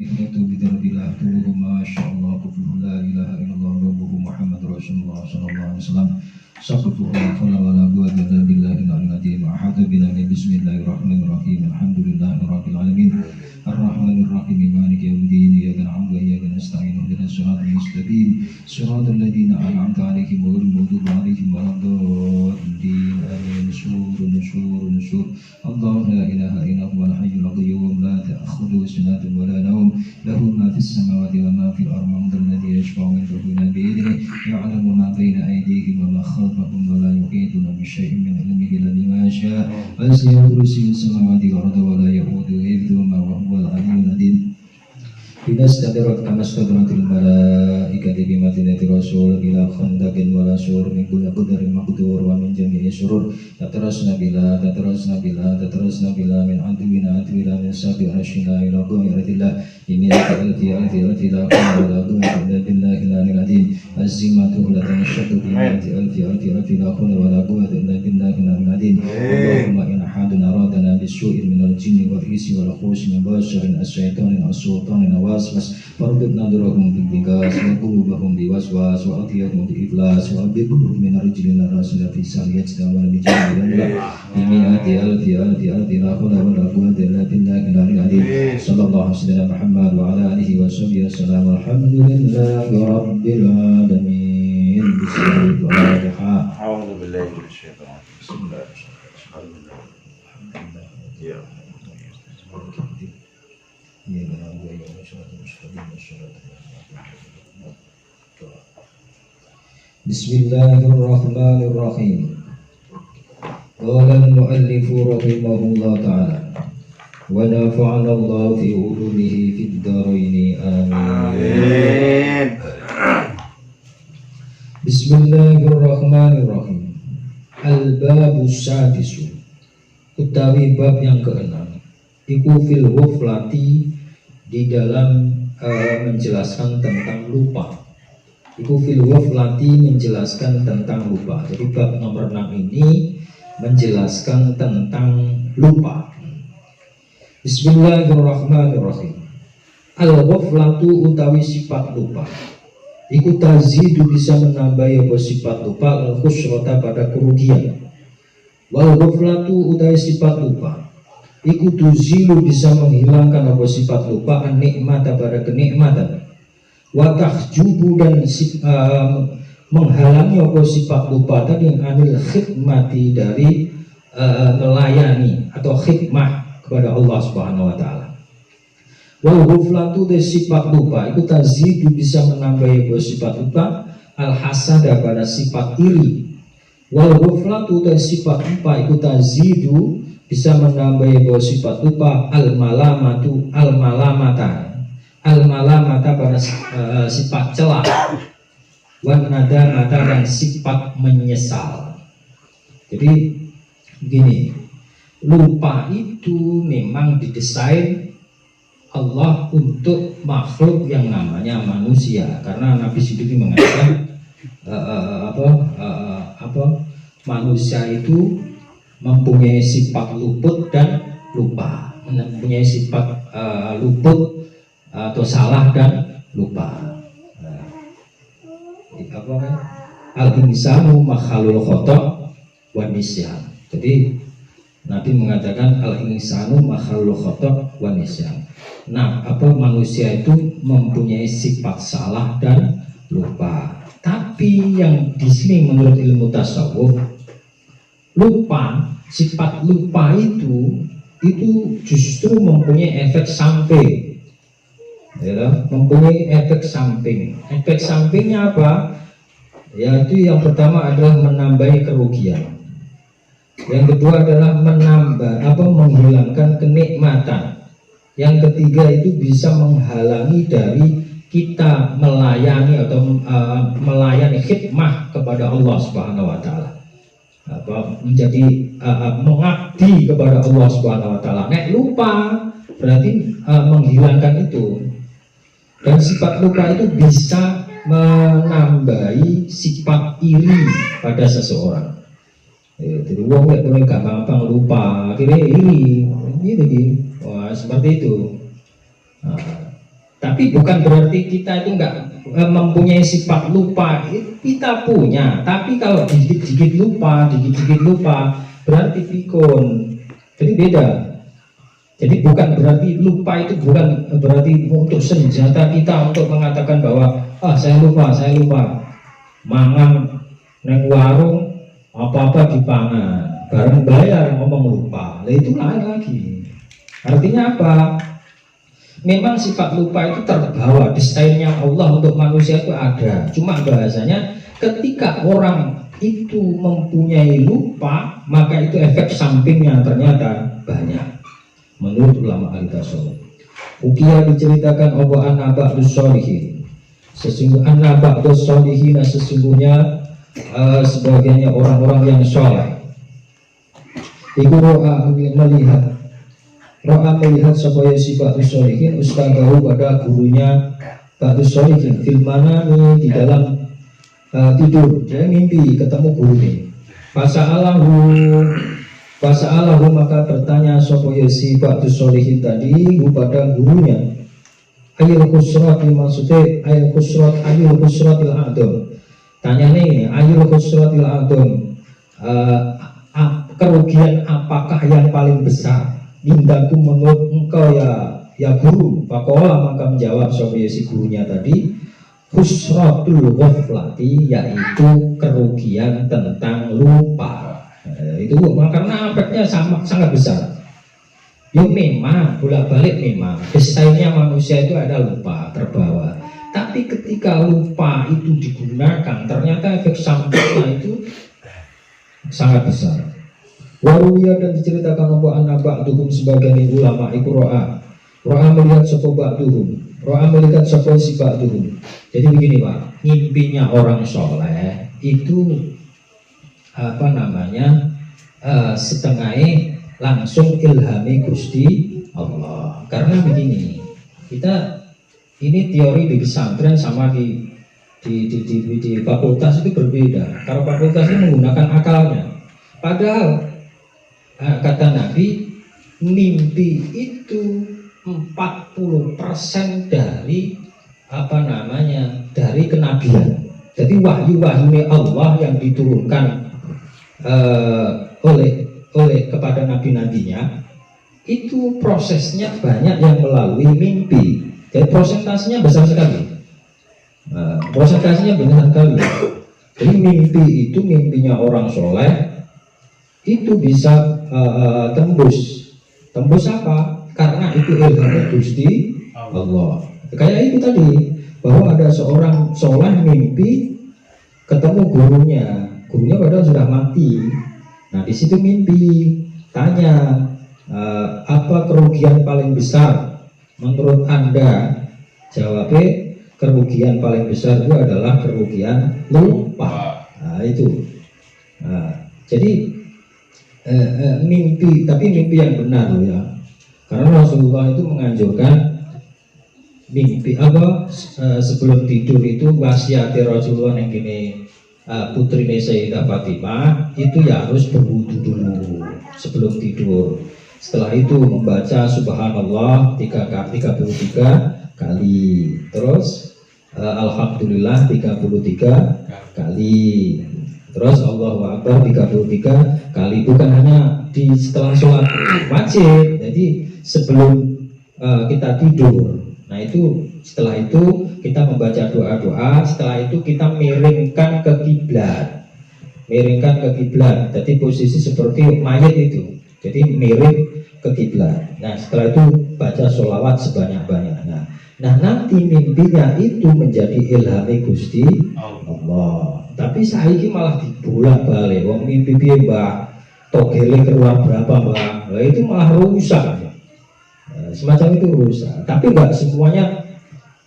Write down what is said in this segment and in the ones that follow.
Itu bidarbillah tuh masya Allah kufuhu la ilaha illallah rabbuhu Muhammad Rasulullah sallallahu alaihi wasallam sakufu la hawla wa la quwwata illa billahil aliyyil azim ahadu billahi bismillahirrahmanirrahim alhamdulillahi rabbil alamin arrahmanir rahim maliki yaumiddin iyyaka na'budu wa iyyaka nasta'in ihdinas siratal mustaqim siratal ladzina an'amta 'alaihim ghairil maghdubi 'alaihim waladdallin amin nusyur Allah la ilaha illa huwal hayyul qayyum la ta'khudhuhu sinatun wa la nawm له ما في السماوات وما في الأرض من ذا الذي يشفع عنده إلا بإذنه يعلم ما بين أيديهم وما خلفهم ولا يحيطون بشيء من علمه إلا بما شاء وسع كرسيه السماوات والأرض ولا يؤوده حفظهما وهو العلي العظيم إذا استدرت كما استدرت الملائكة بمدينة رسول إلى خندق ولا سور من كل قدر مقدور ومن جميع سرور تترسنا بلا من عدونا من سابع رشنا إلى غيرة الله بمئة ألف لا قوة ولا قوة إلا بالله العلي العظيم الزمة لا تنشط بمئة ألف لا قوة ولا قوة إلا بالله العلي العظيم اللهم إن أحد أرادنا بالسوء من الجن والإنس والخوش من بشر الشيطان السلطان الوسوس فاربط نظرهم بالبقاس وقلوبهم بوسواس وأطيبهم بإفلاس وأبدهم من رجل الرسول في سرية دمار بجانب بمئة ألف لا قوة ولا قوة إلا بالله العلي العظيم صلى الله عليه وسلم محمد وعلى آله وصحبه وسلم الحمد لله رب العالمين بسم الله الرحمن أعوذ بالله من الشيطان بسم الله الحمد لله Bismillahirrahmanirrahim. Qala al-muallif rahimahullah ta'ala wa nafa'ana Allah fi ulumihi fid dharain amin. Bismillahirrahmanirrahim. Al-babus sadisu utawi bab yang keenam iku fil ghaflati di dalam menjelaskan tentang lupa. Iku fil ghaflati menjelaskan tentang lupa. Jadi bab nomor 6 ini menjelaskan tentang lupa. Bismillahirrahmanirrahim. Al-ghaflatu utawi sifat lupa iku tazidu bisa menambah apa sifat lupa al-khusrata pada kerugian. Wal ghaflatu utawi sifat lupa iku tuzilu bisa menghilangkan apa sifat lupa an-nikmata pada kenikmatan. Wa tahjubu dan menghalangi apa sifat lupa tadi yang anil khidmati dari melayani atau khidmah kepada Allah Subhanahu wa taala. Wal ghaflatu de sifat lupa itu tazidu bisa menambah apa sifat lupa al hasada pada sifat iri. Wal ghaflatu de sifat lupa itu tazidu bisa menambah apa sifat lupa al malamata pada sifat celah. Wan nadamata dan sifat menyesal. Jadi begini, lupa itu memang didesain Allah untuk makhluk yang namanya manusia, karena Nabi Siddiq mengatakan manusia itu mempunyai sifat luput dan lupa, mempunyai sifat luput atau salah dan lupa. Al-insanu makhlul khata' wa nisyan. Jadi Nabi mengatakan al-insanu makhlul khata' wa nisyan. Nah, manusia itu mempunyai sifat salah dan lupa. Tapi yang di sini menurut ilmu tasawuf, sifat lupa itu justru mempunyai efek samping. Mempunyai efek samping. Efek sampingnya apa? Yaitu yang pertama adalah menambah kerugian. Yang kedua adalah menghilangkan kenikmatan. Yang ketiga itu bisa menghalangi dari kita melayani atau melayani khidmah kepada Allah Subhanahu wa taala. Menjadi mengabdi kepada Allah Subhanahu wa taala. Nek lupa berarti menghilangkan itu. Dan sifat lupa itu bisa menambahi sifat iri pada seseorang. Jadi wong nek gampang lupa, akhirnya iri. Wah, seperti itu. Nah, Tapi bukan berarti kita itu nggak mempunyai sifat lupa. Kita punya, tapi kalau dikit-dikit lupa, berarti pikun. Jadi beda. Jadi bukan berarti lupa itu bukan berarti untuk senjata kita untuk mengatakan bahwa saya lupa. Mangan neng warung apa-apa dipangan, bareng bayar ngomong lupa. Lah itu lain lagi. Artinya apa? Memang sifat lupa itu terbawa, desainnya Allah untuk manusia itu ada. Cuma bahasanya ketika orang itu mempunyai lupa, maka itu efek sampingnya ternyata banyak. Menurut ulama ahli tasawuf, Ukiya diceritakan Allah an-naba'dus sholihin. Sesungguhnya ba'dus sholihin, sesungguhnya sebagiannya orang-orang yang soleh. Iku ro'a melihat supaya si ba'dus sholihin ustagahu pada gurunya ba'dus sholihin fil manami, di dalam tidur. Dia mimpi ketemu gurunya. Fasa'alahu maka bertanya supaya si ba'dus sholihin tadi kepada gurunya. Ayul khusrat, maksudnya ayul khusratil adon. Tanya nih, ayul khusratil adon, kerugian apakah yang paling besar? Indaku menurut engkau ya guru. Pakola maka menjawab supaya si gurunya tadi, khusratul ghaflati, yaitu kerugian tentang lupa. Itu karena efeknya sangat besar. Ya memang bolak-balik memang desainnya manusia itu ada lupa, terbawa. Tapi ketika lupa itu digunakan, ternyata efek sampingnya itu sangat besar. Waruya dan diceritakan bahwa anak ba'duhum sebagian ulama iku ro'a melihat sopo ba'duhum, ro'a melihat sopo si ba'duhum. Jadi begini Pak, mimpinya orang soleh itu setengahnya langsung ilhami Gusti Allah. Karena begini, kita ini teori di pesantren sama di fakultas itu berbeda. Kalau fakultas ini menggunakan akalnya, padahal kata Nabi, mimpi itu 40% dari dari kenabian. Jadi wahyu-wahyu Allah yang diturunkan oleh kepada nabi-nabinya itu prosesnya banyak yang melalui mimpi. Jadi prosentasenya besar sekali. Jadi mimpi itu, mimpinya orang soleh itu bisa tembus apa? Karena itu ilham Gusti Allah. Kayak itu tadi, bahwa ada seorang soleh mimpi ketemu gurunya padahal sudah mati. Nah di situ mimpi tanya, apa kerugian paling besar menurut Anda? Jawabnya, kerugian paling besar itu adalah kerugian lupa. Nah itu. Jadi mimpi, tapi mimpi yang benar loh ya. Karena Rasulullah itu menganjurkan mimpi sebelum tidur itu wasiat Rasulullah yang gini, putrinya Sayyidah Fatimah itu ya harus berwudu dulu sebelum tidur. Setelah itu membaca Subhanallah 33 kali, terus Alhamdulillah 33 kali, terus Allahu Akbar 33 kali. Bukan hanya setelah sholat wajib, jadi sebelum kita tidur. Nah itu setelah itu kita membaca doa-doa. Setelah itu kita miringkan ke kiblat. Jadi posisi seperti mayat itu. Jadi miring ke kiblat. Nah setelah itu baca sholawat sebanyak-banyaknya. Nah nanti mimpinya itu menjadi ilhami Gusti Allah. Tapi saiki malah dibolak-balik. Wong mimpi piye Mbah? Togele keluar berapa Mbah? Nah, itu malah rusak. Semacam itu rusak. Tapi enggak semuanya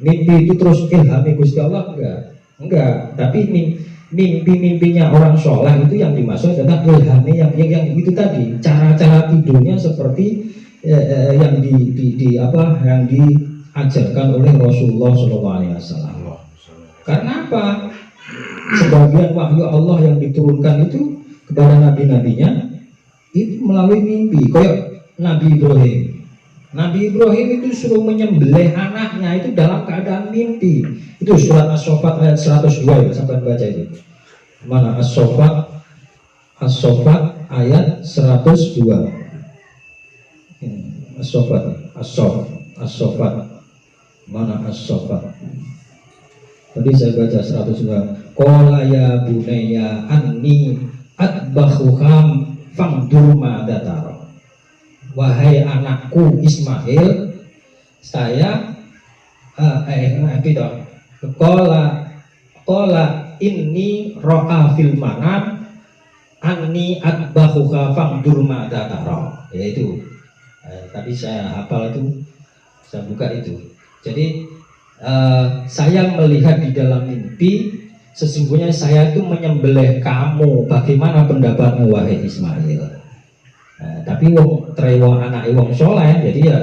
mimpi itu terus ilhami Gusti Allah, enggak. Tapi mimpi-mimpinya orang soleh itu yang dimaksud adalah ilhami yang itu tadi. Cara-cara tidurnya seperti yang yang diajarkan oleh Rasulullah SAW. Karena apa? Sebagian wahyu Allah yang diturunkan itu kepada nabi-nabinya itu melalui mimpi. Kayak Nabi Ibrahim. Nabi Ibrahim itu suruh menyembelih anaknya itu dalam keadaan mimpi. Itu surat As-Saffat ayat 102 ya, sampai baca itu. Mana As-Saffat? As-Saffat ayat 102. As-Saffat, As-Saffat. Mana As-Saffat? Tadi saya baca 102. Qala ya bunayya anni atbakhuham fangdur ma datara. Wahai anakku Ismail, saya Qala inni ra'a fil manam anni atbakhuka fangdur ma datara. Yaitu tadi saya hafal itu, saya buka itu. Jadi saya melihat di dalam mimpi, sesungguhnya saya itu menyembelih kamu. Bagaimana pendapatmu wahai Ismail? Tapi wong trewo anak wong soleh, jadi ya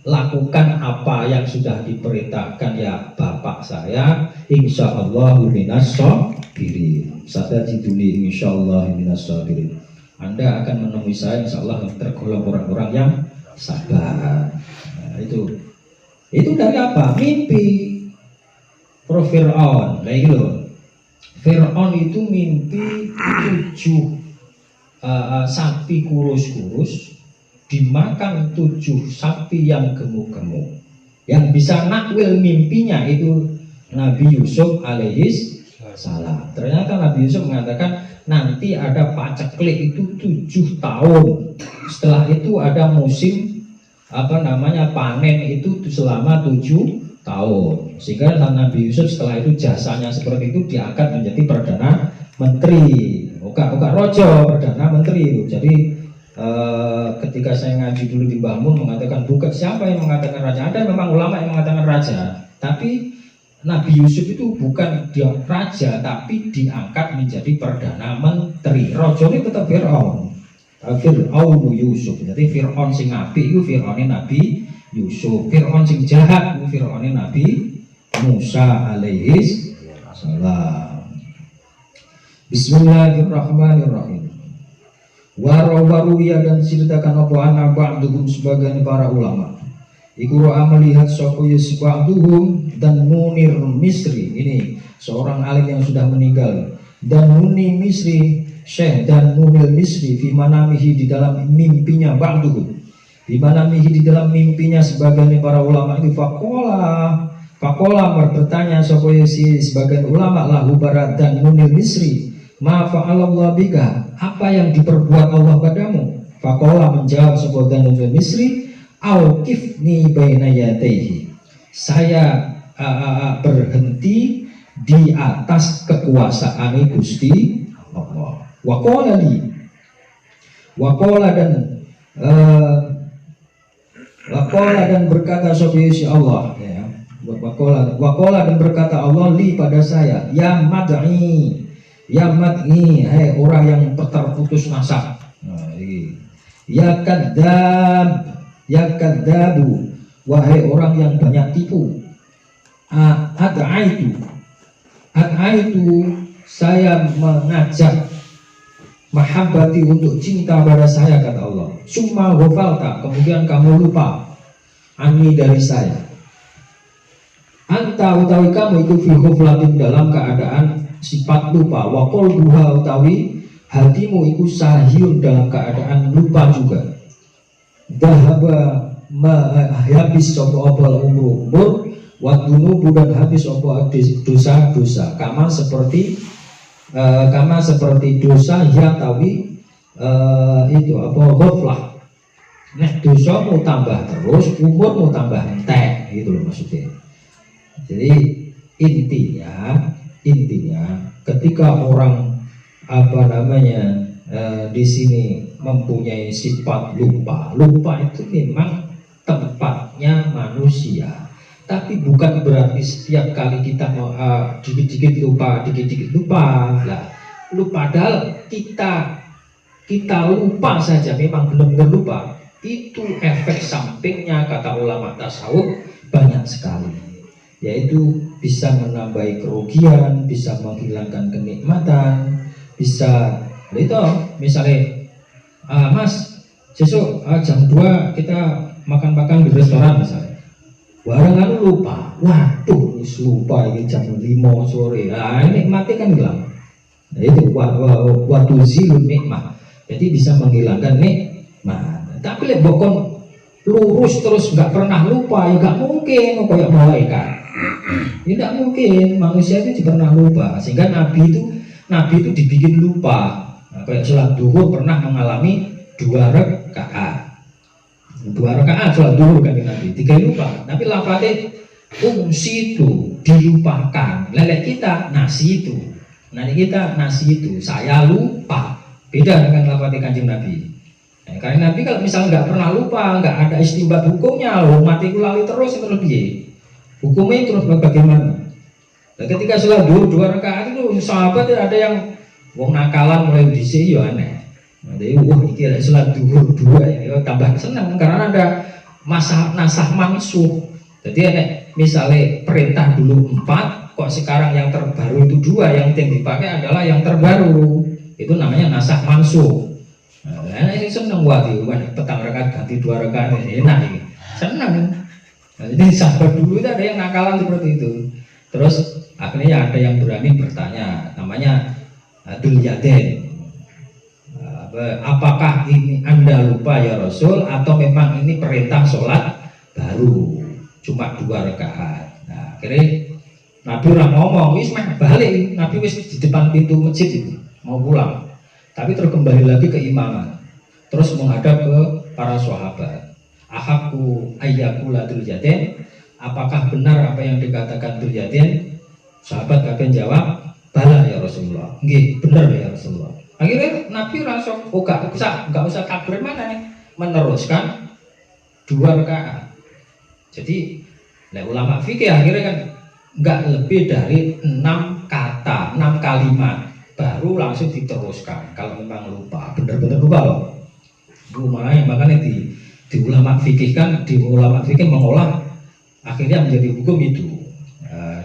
lakukan apa yang sudah diperintahkan ya bapak saya. Insyaallah minas sabirin. Satajiduni insyaallah minas sabirin. Anda akan menemui saya insyaallah tergolong orang-orang yang sabar. Itu dari apa? Mimpi. Pro Fir'aun, kayak gitu. Fir'aun itu mimpi 7 sapi kurus-kurus dimakan 7 sapi yang gemuk-gemuk. Yang bisa nakwil mimpinya itu Nabi Yusuf alaihis salam. Ternyata Nabi Yusuf mengatakan nanti ada paceklik itu 7 tahun. Setelah itu ada musim panen itu selama 7 tahun. Sehingga Nabi Yusuf setelah itu jasanya seperti itu diangkat menjadi perdana menteri. Bukan rojo, perdana menteri. Jadi ketika saya ngaji dulu di Mbah Mun mengatakan bukan siapa yang mengatakan raja. Ada memang ulama yang mengatakan raja, tapi Nabi Yusuf itu bukan dia raja, tapi diangkat menjadi perdana menteri. Rojo ini tetap Fir'aun. Fir'aun Yusuf. Jadi Fir'aun sing apik itu Fir'aun Nabi Yusuf. Fir'aun sing jahat itu Fir'aun Nabi Musa alaihis salam. Bismillahirrahmanirrahim. Waru-waru ya dan ceritakan apa anak ba'duhum sebagian para ulama. Iku ro'a melihat sapa si ba'duhum dan Munir Misri. Ini seorang alim yang sudah meninggal. Dan Munir Misri, Syekh dan Munir Misri fi manamihi di dalam mimpinya ba'duhum. Fi manamihi di dalam mimpinya sebagian para ulama itu Fakola bertanya sapa si sebagian ulama lahu barat dan Munir Misri. Ma fa'alallah bika, apa yang diperbuat Allah padamu? Fakola menjawab sebagian Munir Misri, Aukifni baina yadaihi. Saya berhenti di atas kekuasaan Gusti Allah. Wakola dan berkata si Allah, ya. Wakola dan berkata Allah li pada saya, ya mad'i, hai orang yang terputus nasab. Ya kadzabu, wahai orang yang banyak tipu. Ad'aitu, saya mengajak mahabbati untuk cinta pada saya, kata Allah. Summa ghafalta, kemudian kamu lupa anni dari saya. Anta utawi kamu itu fi ghaflatin, dalam keadaan sifat lupa. Wa qalbuha utawi hatimu itu sahiyun, dalam keadaan lupa juga. Dahaba habis sapa umur wa dunubu, dan habis apa dosa-dosa. Kama seperti dosa ya tawi itu apa ghaflah. Nah, dosamu tambah terus, umurmu tambah entek, gitu loh maksudnya. Jadi intinya ketika orang di sini mempunyai sifat lupa itu memang tempatnya manusia, tapi bukan berarti setiap kali kita dikit-dikit lupa lah. Padahal kita lupa saja, memang benar-benar lupa, itu efek sampingnya kata ulama tasawuf banyak sekali, yaitu bisa menambahi kerugian, bisa menghilangkan kenikmatan, bisa itu misalnya Mas besok jam 2 kita makan-makan di restoran misalnya. Barang kan lupa, waduh, lupa ini jam 5 sore. Nah, nikmatnya kan hilang. Nah, itu waktu zilun nikmat. Jadi bisa menghilangkan nikmat. Tapi lek bokon lurus terus nggak pernah lupa, ya nggak mungkin kayak malaikat. Tidak mungkin manusia itu pernah lupa. Sehingga Nabi itu dibikin lupa. Nah, kayak sholat duhur pernah mengalami 2 rakaat. 2 rakaat sholat duhur kan Nabi, 3 lupa. Tapi lafadznya situ dilupakan. Lelek kita nasi itu. Nanti kita nasi itu. Saya lupa. Beda dengan lafadznya Kanjeng Nabi. Nah, karena Nabi kalau misalnya nggak pernah lupa, nggak ada istimbat hukumnya, loh mati lali terus piye? Hukumnya terus bagaimana? Nah, ketika sholat duhur 2 rakaat itu sahabat ada yang wong nakalan mulai dhisik ya aneh. Jadi iki ada sholat duhur 2 ya tambah senang karena ada nasah mansuh. Jadi ada misalnya perintah dulu 4, kok sekarang yang terbaru itu 2, yang dipakai adalah yang terbaru. Itu namanya nasah mansuh. Nah, ini seneng waduh, petang rakaat ganti 2 rakaat enak ini. Senang. Nah, jadi sahabat dulu itu ada yang nakalan seperti itu. Terus akhirnya ada yang berani bertanya, namanya Dzul Yadain. Apakah ini Anda lupa ya Rasul atau memang ini perintah sholat baru cuma 2 rakaat? Nah, akhirnya Nabi udah ngomong, wis mah balik, Nabi wis di depan pintu masjid itu mau pulang, tapi terus kembali lagi ke imaman, terus menghadap ke para sahabat. Ahaku ayyakula Dzul Yadain, apakah benar apa yang dikatakan Dzul Yadain? Sahabat kabeh jawab, bala ya Rasulullah, nggih benar ya Rasulullah. Akhirnya Nabi langsung nggak usah takbir mana nih, meneruskan 2 rakaat. Jadi ulama fikih akhirnya kan nggak lebih dari 6 kata, 6 kalimat baru langsung diteruskan. Kalau memang lupa, benar-benar lupa loh. Makanya di ulama fikih kan, di ulama fikih mengolah akhirnya menjadi hukum itu.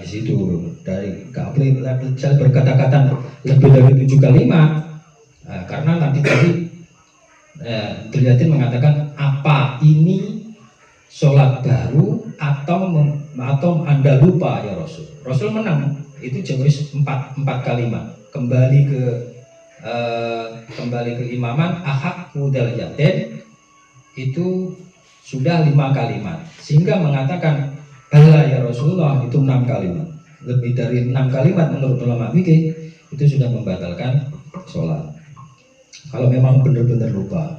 Di situ dari nggak boleh berkata-kata lebih dari 7 kalimat. Karena tadi Dzul Yadain mengatakan apa ini sholat baru atau Anda lupa ya Rasul. Rasul menang itu jauh 4 kalimat. Kembali ke imaman Ahaku Dzul Yadain itu sudah 5 kalimat. Sehingga mengatakan bala ya Rasulullah itu 6 kalimat. Lebih dari 6 kalimat menurut ulama fikih itu sudah membatalkan sholat. Kalau memang benar-benar lupa.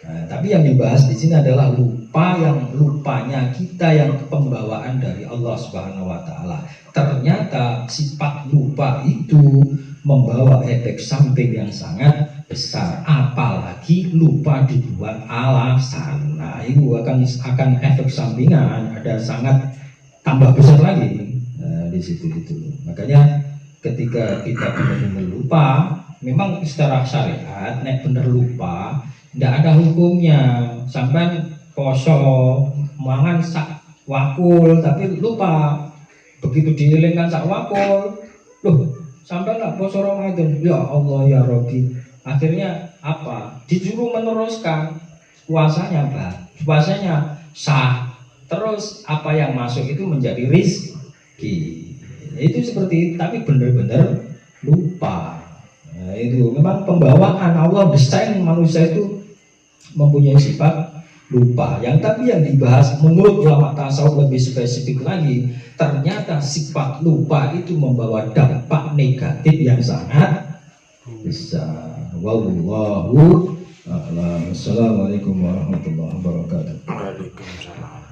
Nah, tapi yang dibahas di sini adalah lupanya kita yang pembawaan dari Allah Subhanahu wa taala. Ternyata sifat lupa itu membawa efek samping yang sangat besar, apalagi lupa dibuat alasan. Nah, itu akan efek sampingan ada sangat tambah besar lagi di situ itu. Makanya ketika kita benar-benar lupa, memang secara syariat nek bener lupa tidak ada hukumnya. Sampai poso mangan sak wakul tapi lupa, begitu dielingkan sak wakul loh sampai nggak poso Ramadan, ya Allah ya Rabbi, akhirnya apa, disuruh meneruskan puasanya puasanya sah, terus apa yang masuk itu menjadi rizki. Itu seperti itu, tapi benar-benar lupa. Nah, itu memang pembawaan Allah desain manusia itu mempunyai sifat lupa. Tapi yang dibahas menurut ulama tasawuf lebih spesifik lagi, ternyata sifat lupa itu membawa dampak negatif yang sangat besar. Wallahu a'lam. Assalamualaikum warahmatullahi wabarakatuh. Waalaikumsalam.